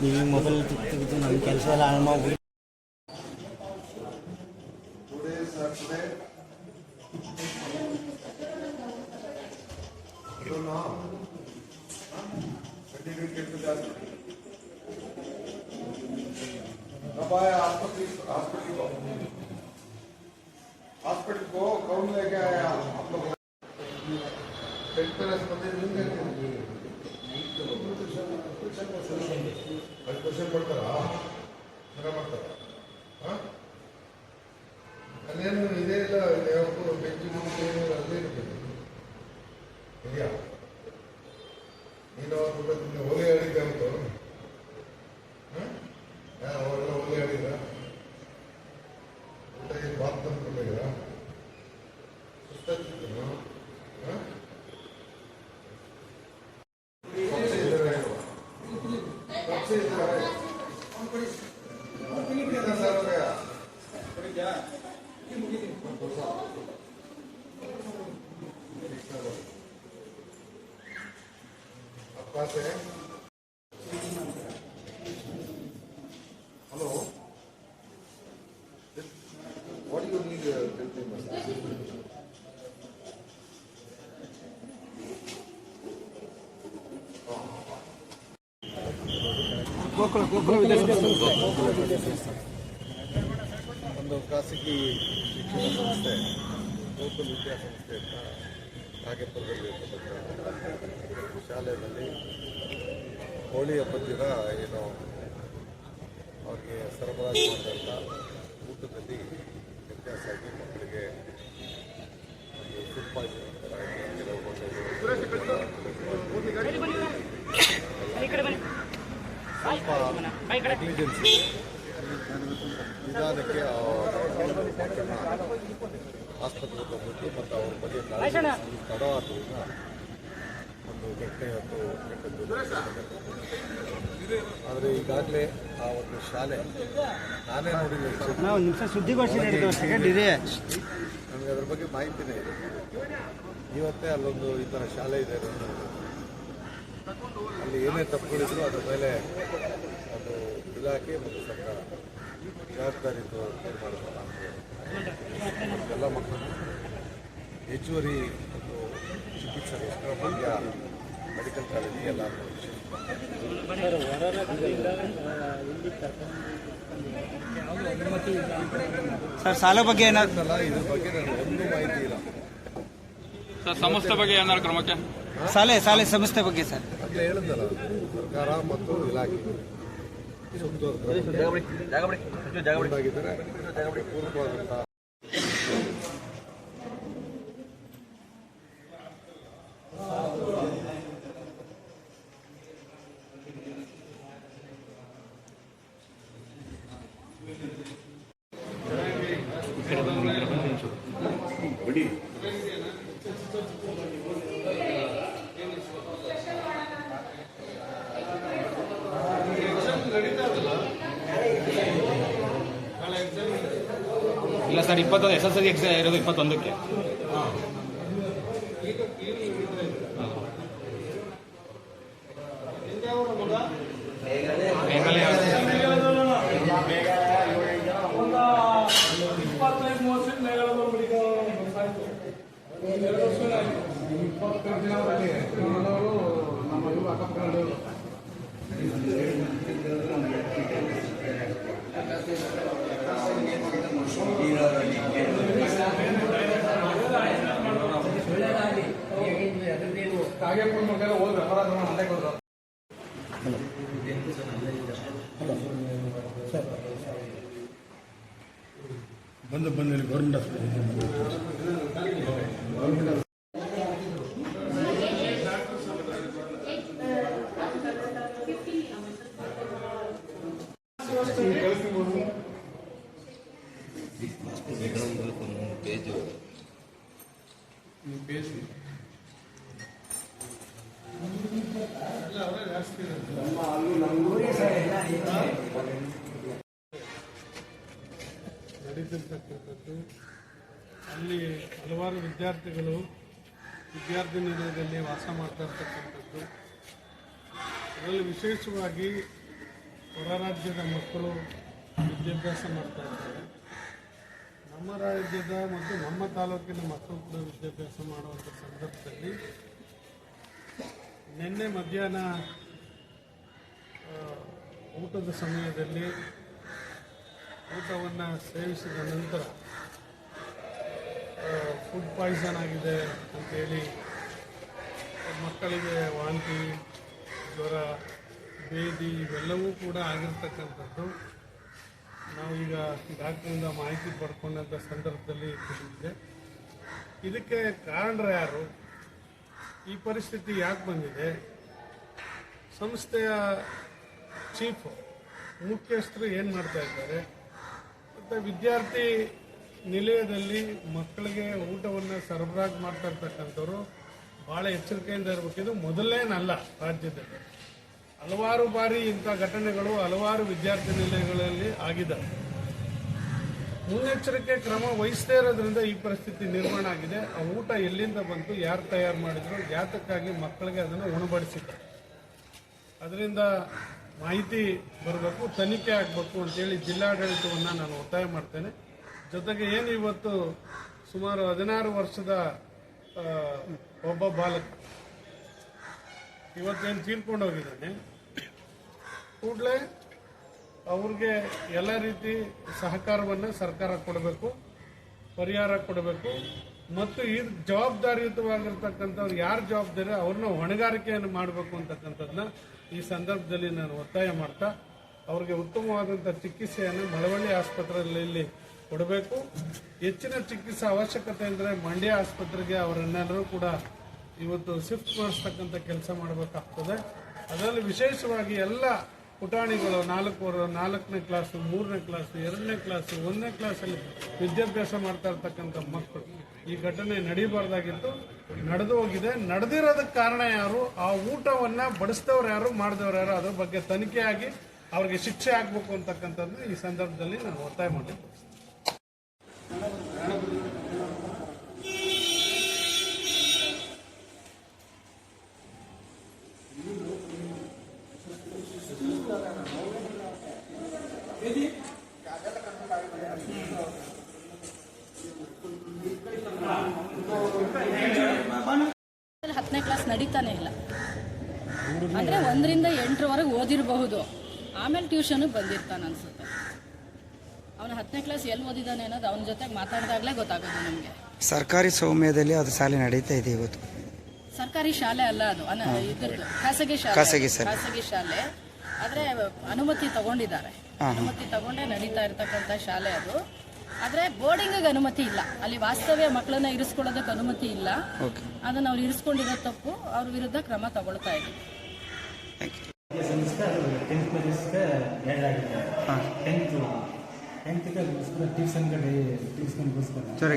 ನೀವು ಮೊಬೈಲ್ ತಿಕ್ಕಿದ್ದು ನಮ್ಮ ಕೆಲಸ ಎಲ್ಲ ಹಾಳು ಮಾಡ್ಬಿಡಿ. हॉस्पिटल को कौन लेके आया आप लोग? क्वेश्चन पढ़तारा ಅಲ್ಲೇನು ಇದೇ ಇಲ್ಲ, ಯಾವತ್ತು ಬೆಂಕಿ ಮುಂದೆ ಅಲ್ಲೇ ಇರ್ಬೇಕು ಇದೆಯಾ? ನೀನು ಒಲೆ ಹೇಳಿದ್ದೆ ಅವತ್ತು, ಅವೆಲ್ಲ ಒಲೆ ಹೇಳಿದ ಊಟ ಏನು Baat ತಂದ್ಕೊಂಡಿದ್ದೀರಾ? ಸುಸ್ತಾಗ್ತಿದ್ದೀರಾ? Hello. What do you need? ಒಂದು ಖಾಸಗಿ ಶಿಕ್ಷಣ ಸಂಸ್ಥೆ, ಗೋಕುಲ್ ವಿದ್ಯಾಸಂಸ್ಥೆ ಅಂತ ನಾಗೇಪುರದಲ್ಲಿ ಶಾಲೆಯಲ್ಲಿ ಹೋಳಿ ಹಬ್ಬದ ದಿನ ಏನು ಅವ್ರಿಗೆ ಸರಬರಾಜು ಮಾಡಿದಂಥ ಊಟದಲ್ಲಿ ವ್ಯತ್ಯಾಸ ಆಗಿ ಮಕ್ಕಳಿಗೆ ಒಂದು ಫುಡ್ ಪಾಯ್ಸನ್ ಸ್ವಲ್ಪ ನೆಗ್ಲಿಜೆನ್ಸಿ ನಿಧಾನಕ್ಕೆ ಆಸ್ಪತ್ರೆಗೆ ಬಂದ್ಬಿಟ್ಟು ಮತ್ತು ಅವ್ರ ಬಗ್ಗೆ ತಡ ಆದ್ದರಿಂದ ಒಂದು ಕೆಟ್ಟದ್ದು ಆದರೆ ಈಗಾಗಲೇ ಆ ಒಂದು ಶಾಲೆ ನಾನೇ ನೋಡಿಲ್ಲ. ಒಂದು ನಿಮಿಷ ಸುದ್ದಿಗೋಷ್ಠಿ ನನಗೆ ಅದ್ರ ಬಗ್ಗೆ ಮಾಹಿತಿನೇ ಇದೆ. ಇವತ್ತೇ ಅಲ್ಲೊಂದು ಈ ಥರ ಶಾಲೆ ಇದೆ, ಅಲ್ಲಿ ಏನೇ ತಪ್ಪುಗಳಿದ್ರು ಅದ್ರ ಮೇಲೆ ಒಂದು ಇಲಾಖೆ ಮತ್ತು ಸರ್ಕಾರ ಜವಾಬ್ದಾರಿ ತೀರ್ಮಾನ ಎಲ್ಲ ಮಕ್ಕಳು ಹೆಚ್ಚುವರಿ ಒಂದು ಚಿಕಿತ್ಸೆ ಮಂಡ್ಯ ಮೆಡಿಕಲ್ ಕಾಲೇಜಿಗೆ ಎಲ್ಲ ಸರ್ ಸಾಲ ಬಗ್ಗೆ ಏನಾಗ್ತಲ್ಲ, ಇದ್ರ ಬಗ್ಗೆ ನನಗೆ ಒಂದು ಮಾಹಿತಿ ಇಲ್ಲ. ಸರ್ ಸಂಸ್ಥೆ ಬಗ್ಗೆ ಏನಾದ್ರು ಕ್ರಮಕ್ಕೆ ಶಾಲೆ ಸಂಸ್ಥೆ ಬಗ್ಗೆ ಸರ್ ಅಂತ ಹೇಳಿದ್ನಲ್ಲ, ಸರ್ಕಾರ ಮತ್ತು ಇಲಾಖೆ ಪೂರ್ವವಾದಂಥ ಇಲ್ಲ ಸರ್, 21 SSLC ಎಕ್ಸಾಮ್ ಇರೋದು 21ಕ್ಕೆ. ಬಂದು ಗೌರ್ಮೆಂಟ್ ಹಾಸ್ಪಿಟಲ್ పేజ్ ಜಾಸ್ತಿ ಇರುತ್ತೆ. ನಡೀತಿರ್ತಕ್ಕಂಥದ್ದು ಅಲ್ಲಿ ಹಲವಾರು ವಿದ್ಯಾರ್ಥಿಗಳು ವಿದ್ಯಾರ್ಥಿ ನಿಲಯದಲ್ಲಿ ವಾಸ ಮಾಡ್ತಾ ಇರ್ತಕ್ಕಂಥದ್ದು. ಅದರಲ್ಲಿ ವಿಶೇಷವಾಗಿ ಹೊರ ರಾಜ್ಯದ ಮಕ್ಕಳು ವಿದ್ಯಾಭ್ಯಾಸ ಮಾಡ್ತಾ ಇದ್ದಾರೆ. ನಮ್ಮ ರಾಜ್ಯದ ಮತ್ತು ನಮ್ಮ ತಾಲೂಕಿನ ಮಕ್ಕಳು ಕೂಡ ವಿದ್ಯಾಭ್ಯಾಸ ಮಾಡುವಂಥ ಸಂದರ್ಭದಲ್ಲಿ ನಿನ್ನೆ ಮಧ್ಯಾಹ್ನ ಊಟದ ಸಮಯದಲ್ಲಿ ಊಟವನ್ನು ಸೇವಿಸಿದ ನಂತರ ಫುಡ್ ಪಾಯ್ಸನ್ ಆಗಿದೆ ಅಂಥೇಳಿ ಮಕ್ಕಳಿಗೆ ವಾಂತಿ, ಜ್ವರ, ಭೇದಿ ಇವೆಲ್ಲವೂ ಕೂಡ ಆಗಿರ್ತಕ್ಕಂಥದ್ದು ನಾವೀಗ ಡಾಕ್ಟ್ರಿಂದ ಮಾಹಿತಿ ಪಡ್ಕೊಂಡಂಥ ಸಂದರ್ಭದಲ್ಲಿ ತಿಳಿದಿದೆ. ಇದಕ್ಕೆ ಕಾರಣರು ಯಾರು, ಈ ಪರಿಸ್ಥಿತಿ ಯಾಕೆ ಬಂದಿದೆ, ಸಂಸ್ಥೆಯ ಚೀಫ್ ಮುಖ್ಯಸ್ಥರು ಏನು ಮಾಡ್ತಾ ಇದ್ದಾರೆ, ಮತ್ತು ವಿದ್ಯಾರ್ಥಿ ನಿಲಯದಲ್ಲಿ ಮಕ್ಕಳಿಗೆ ಊಟವನ್ನು ಸರಬರಾಜು ಮಾಡ್ತಾ ಇರ್ತಕ್ಕಂಥವ್ರು ಭಾಳ ಎಚ್ಚರಿಕೆಯಿಂದ ಇರಬೇಕು. ಇದು ಮೊದಲನೇನಲ್ಲ, ರಾಜ್ಯದಲ್ಲಿ ಹಲವಾರು ಬಾರಿ ಇಂಥ ಘಟನೆಗಳು ಹಲವಾರು ವಿದ್ಯಾರ್ಥಿ ನಿಲಯಗಳಲ್ಲಿ ಆಗಿದ್ದಾವೆ. ಮುನ್ನೆಚ್ಚರಿಕೆ ಕ್ರಮ ವಹಿಸದೇ ಇರೋದ್ರಿಂದ ಈ ಪರಿಸ್ಥಿತಿ ನಿರ್ಮಾಣ ಆಗಿದೆ. ಆ ಊಟ ಎಲ್ಲಿಂದ ಬಂತು, ಯಾರು ತಯಾರು ಮಾಡಿದ್ರು, ಯಾತಕ್ಕಾಗಿ ಮಕ್ಕಳಿಗೆ ಅದನ್ನು ಉಣಬಡಿಸಿದ್ದಾರೆ, ಅದರಿಂದ ಮಾಹಿತಿ ಬರಬೇಕು, ತನಿಖೆ ಆಗಬೇಕು ಅಂತೇಳಿ ಜಿಲ್ಲಾಡಳಿತವನ್ನು ನಾನು ಒತ್ತಾಯ ಮಾಡ್ತೇನೆ. ಜೊತೆಗೆ ಏನು ಇವತ್ತು ಸುಮಾರು 16 ವರ್ಷದ ಒಬ್ಬ ಬಾಲಕ ಇವತ್ತೇನು ತೀರ್ಕೊಂಡು ಹೋಗಿದ್ದಾನೆ, ಕೂಡಲೇ ಅವ್ರಿಗೆ ಎಲ್ಲ ರೀತಿ ಸಹಕಾರವನ್ನು ಸರ್ಕಾರ ಕೊಡಬೇಕು, ಪರಿಹಾರ ಕೊಡಬೇಕು. ಮತ್ತು ಈ ಜವಾಬ್ದಾರಿಯುತವಾಗಿರ್ತಕ್ಕಂಥವ್ರು ಯಾರು ಜವಾಬ್ದಾರಿ ಅವ್ರನ್ನ ಹೊಣೆಗಾರಿಕೆಯನ್ನು ಮಾಡಬೇಕು ಅಂತಕ್ಕಂಥದ್ದನ್ನ ಈ ಸಂದರ್ಭದಲ್ಲಿ ನಾನು ಒತ್ತಾಯ ಮಾಡ್ತಾ ಅವ್ರಿಗೆ ಉತ್ತಮವಾದಂಥ ಚಿಕಿತ್ಸೆಯನ್ನು ಮಳವಳ್ಳಿ ಆಸ್ಪತ್ರೆಯಲ್ಲಿ ಕೊಡಬೇಕು. ಹೆಚ್ಚಿನ ಚಿಕಿತ್ಸೆ ಅವಶ್ಯಕತೆ ಅಂದರೆ ಮಂಡ್ಯ ಆಸ್ಪತ್ರೆಗೆ ಅವರನ್ನೆಲ್ಲರೂ ಕೂಡ ಇವತ್ತು ಶಿಫ್ಟ್ ಮಾಡಿಸ್ತಕ್ಕಂಥ ಕೆಲಸ ಮಾಡಬೇಕಾಗ್ತದೆ. ಅದರಲ್ಲಿ ವಿಶೇಷವಾಗಿ ಎಲ್ಲ ಪುಟಾಣಿಗಳು 4ನೇ ಕ್ಲಾಸು, 3ನೇ ಕ್ಲಾಸು, 2ನೇ ಕ್ಲಾಸು, 1ನೇ ಕ್ಲಾಸಲ್ಲಿ ವಿದ್ಯಾಭ್ಯಾಸ ಮಾಡ್ತಾ ಇರ್ತಕ್ಕಂಥ ಮಕ್ಕಳು ಈ ಘಟನೆ ನಡೀಬಾರ್ದಾಗಿತ್ತು, ನಡೆದು ಹೋಗಿದೆ. ನಡೆದಿರೋದಕ್ಕೆ ಕಾರಣ ಯಾರು, ಆ ಊಟವನ್ನು ಬಡಿಸಿದವ್ರು ಯಾರು, ಮಾಡಿದವ್ರು ಯಾರು, ಅದ್ರ ಬಗ್ಗೆ ತನಿಖೆ ಆಗಿ ಅವ್ರಿಗೆ ಶಿಕ್ಷೆ ಆಗಬೇಕು ಅಂತಕ್ಕಂಥದ್ದು ಈ ಸಂದರ್ಭದಲ್ಲಿ ನಾನು ಒತ್ತಾಯ ಮಾಡಿದ್ದೆ. ಹತ್ತನೇ ಕ್ಲಾಸ್ ನಡೀತಾನೆ ಇಲ್ಲ ಅಂದರೆ 1ರಿಂದ 8ರವರೆಗೆ ಓದಿರಬಹುದು, ಆಮೇಲೆ ಟ್ಯೂಷನ್ಗೆ ಬಂದಿರ್ತಾನೆ ಅನ್ಸುತ್ತೆ. ಅವನು 10ನೇ ಕ್ಲಾಸ್ ಎಲ್ಲಿ ಓದಿದ್ದಾನೆ ಅನ್ನೋದು ಅವನ ಜೊತೆಗೆ ಮಾತಾಡಿದಾಗಲೇ ಗೊತ್ತಾಗೋದು ನಮಗೆ. ಸರ್ಕಾರಿ ಸೌಮ್ಯದಲ್ಲಿ ಅದು ಶಾಲೆ ನಡೀತಾ ಇದೆ ಇವತ್ತು. ಸರ್ಕಾರಿ ಶಾಲೆ ಅಲ್ಲ ಅದು, ಇದ್ರದ್ದು ಖಾಸಗಿ ಶಾಲೆ. ಆದರೆ ಅನುಮತಿ ತಗೊಂಡಿದ್ದಾರೆ, ಅನುಮತಿ ತಗೊಂಡೇ ನಡೀತಾ ಇರ್ತಕ್ಕಂಥ ಶಾಲೆ ಅದು. ಆದರೆ ಬೋರ್ಡಿಂಗಿಗೆ ಅನುಮತಿ ಇಲ್ಲ, ಅಲ್ಲಿ ವಾಸ್ತವ್ಯ ಮಕ್ಕಳನ್ನ ಇರಿಸ್ಕೊಳ್ಳೋದಕ್ಕೆ ಅನುಮತಿ ಇಲ್ಲ. ಅದನ್ನು ಅವ್ರು ಇರಿಸ್ಕೊಂಡಿರೋ ತಪ್ಪು, ಅವ್ರ ವಿರುದ್ಧ ಕ್ರಮ ತಗೊಳ್ತಾ ಇದ್ದೀವಿ.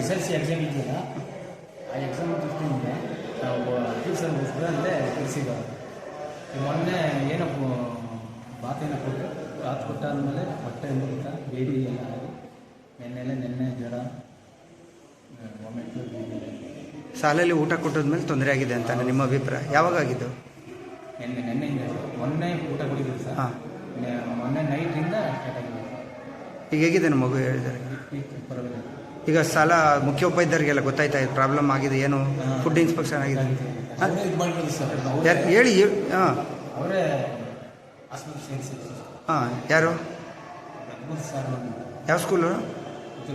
SSLC ಎಕ್ಸಾಮ್ ಇದೆಯಲ್ಲ, ಆ ಎಕ್ಸಾಮ್ ದೃಷ್ಟಿಯಿಂದ ನಾವು ಟ್ಯೂಷನ್ಗೋಸ್ಕರ ಅಲ್ಲೇ ತಿಳಿಸಿದ್ದಾರೆ. ಮೊನ್ನೆ ಏನಪ್ಪ ಬಾತೇನ ಕೊಟ್ಟು ಬಾತ್ ಕೊಟ್ಟಾದ್ಮೇಲೆ ಹೊಟ್ಟೆ ಮುಗಿತ ಬೇಡಿ ಎಲ್ಲ ಆಗಿ ನೆನ್ನೆ ಜ್ವರ ಮೊಮೆಂಟು ಶಾಲೆಯಲ್ಲಿ ಊಟ ಕೊಟ್ಟದ್ಮೇಲೆ ತೊಂದರೆ ಆಗಿದೆ ಅಂತ ನಿಮ್ಮ ಅಭಿಪ್ರಾಯ? ಯಾವಾಗ ಆಗಿದ್ದು? ನೆನ್ನೆಯಿಂದ ಮೊನ್ನೆ ಊಟ ಕೊಟ್ಟಿದ್ದೀವಿ ಸರ್. ಮೊನ್ನೆ ನೈಟಿಂದ ಸ್ಟಾರ್ಟ್ ಆಗಿದೆ. ಈಗ ಹೇಗಿದೆ ನಮ್ಮ ಮಗು ಹೇಳಿದ್ದಾರೆ? ಪರವಾಗಿಲ್ಲ. ಈಗ ಶಾಲಾ ಮುಖ್ಯೋಪಾಧ್ಯಾಯರಿಗೆಲ್ಲ ಗೊತ್ತಾಯ್ತಾ ಇದು ಪ್ರಾಬ್ಲಮ್ ಆಗಿದೆ, ಏನು ಫುಡ್ ಇನ್ಸ್ಪೆಕ್ಷನ್ ಆಗಿದೆ ಇದು ಮಾಡಿದ್ರು ಸರ್. ಹೇಳಿ. ಹಾಂ, ಅವರೇ ಆಸ್ಪತ್ರೆ ಸೇರಿಸಿದ್ರು. ಹಾಂ, ಯಾರು? ಸರ್ ಯಾವ ಸ್ಕೂಲು?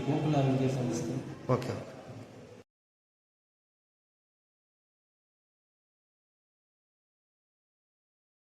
ಗೋಕುಲ ವಿದ್ಯಾಸಂಸ್ಥೆ. ಓಕೆ.